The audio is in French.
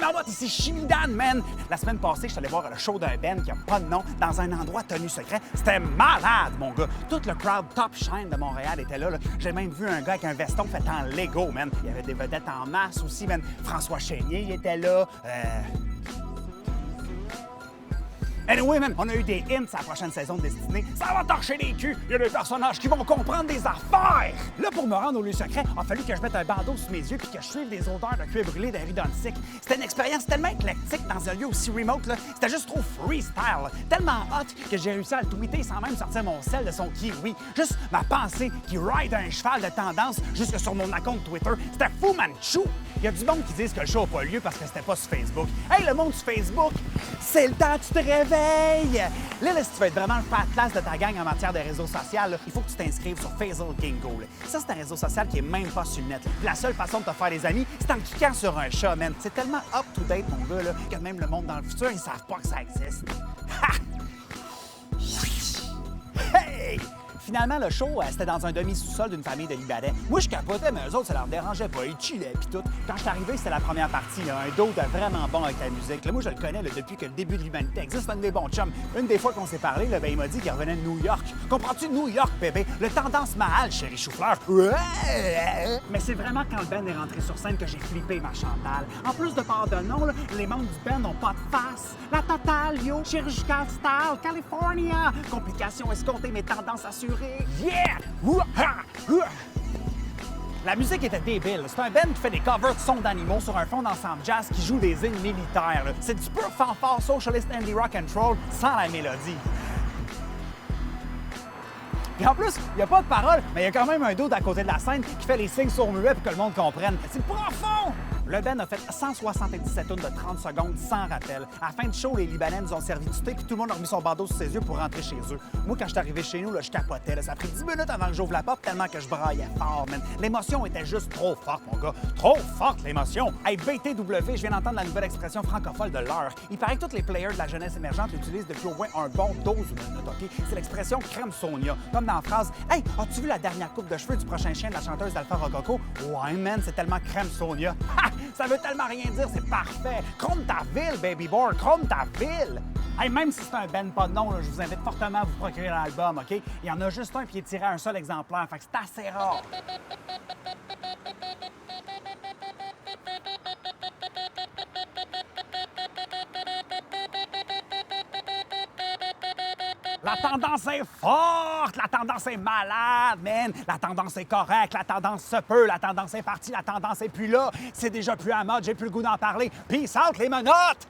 la mode, ici Chimidan, man! La semaine passée, je suis allé voir le show d'un band qui a pas de nom dans un endroit tenu secret. C'était malade, mon gars! Tout le crowd top shine de Montréal était là. J'ai même vu un gars avec un veston fait en Lego, man. Il y avait des vedettes en masse aussi, man. François Chénier, il était là. Anyway, man, on a eu des hints à la prochaine saison de Destinée. Ça va torcher les culs! Il y a des personnages qui vont comprendre des affaires! Là, pour me rendre au lieu secret, il a fallu que je mette un bandeau sous mes yeux puis que je suive des odeurs de cuir brûlé d'un riz Sick. C'était une expérience tellement éclectique dans un lieu aussi remote, là. C'était juste trop freestyle. Tellement hot que j'ai réussi à le tweeter sans même sortir mon sel de son kiwi. Juste ma pensée qui ride un cheval de tendance jusque sur mon compte Twitter. C'était fou, man, chou! Il y a du monde qui disent que le show n'a pas lieu parce que c'était pas sur Facebook. Hey, le monde sur Facebook, c'est le temps que tu te réveilles! Là, si tu veux être vraiment le fat class de ta gang en matière de réseaux sociaux, là, il faut que tu t'inscrives sur Faisal Gingo. Là. Ça, c'est un réseau social qui est même pas sur le net. La seule façon de te faire des amis, c'est en cliquant sur un chat, man. C'est tellement up-to-date, mon gars, là, que même le monde dans le futur, ils savent pas que ça existe. Ha! Hey! Finalement, le show, c'était dans un demi-sous-sol d'une famille de Libanais. Moi, je capotais, mais eux autres, ça leur dérangeait pas. Ils chillaient, puis tout. Quand je suis arrivé, c'était la première partie, là, un dos de vraiment bon avec la musique. Là, moi, je le connais là, depuis que le début de l'humanité existe. C'est un de mes bons chums. Une des fois qu'on s'est parlé, là, ben, il m'a dit qu'il revenait de New York. Comprends-tu, New York, bébé? Le tendance Mahal, chéri chou-fleur. Ouais! Mais c'est vraiment quand le band est rentré sur scène que j'ai flippé ma Chantal. En plus de part de nom, là, les membres du band n'ont pas de face. La totale, yo! Chirurgical style, California! Complications escomptées, mais tendances assurées. Yeah! La musique était débile. C'est un band qui fait des covers de sons d'animaux sur un fond d'ensemble jazz qui joue des hymnes militaires. Là. C'est du pur fanfare socialist indie rock and roll sans la mélodie. Et en plus, il n'y a pas de paroles, mais il y a quand même un dos à côté de la scène qui fait les signes sourds-muets pour que le monde comprenne. C'est profond! Le band a fait 177 tonnes de 30 secondes sans rappel. À la fin du show, les Libanais nous ont servi du thé puis tout le monde a remis son bandeau sur ses yeux pour rentrer chez eux. Moi, quand je suis arrivé chez nous, là, je capotais. Là. Ça a pris 10 minutes avant que j'ouvre la porte tellement que je braillais fort, man. L'émotion était juste trop forte, mon gars. Trop forte, l'émotion. Hey, BTW, je viens d'entendre la nouvelle expression francophone de l'heure. Il paraît que tous les players de la jeunesse émergente l'utilisent depuis au moins un bon 12 minutes, OK? C'est l'expression crème Sonia. Comme dans la phrase « Hey, as-tu vu la dernière coupe de cheveux du prochain chien de la chanteuse d'Alpha Rococo? » Ouais, man, c'est tellement crème Sonia. Ha! Ça veut tellement rien dire, c'est parfait. Chrome ta ville, baby boy, chrome ta ville. Hey, même si c'est un band pas de nom, là, je vous invite fortement à vous procurer l'album, OK? Il y en a juste un puis il est tiré à un seul exemplaire, fait que c'est assez rare. La tendance est forte, la tendance est malade, man. La tendance est correcte, la tendance se peut, la tendance est partie, la tendance est plus là. C'est déjà plus à mode, j'ai plus le goût d'en parler. Peace out, les menottes!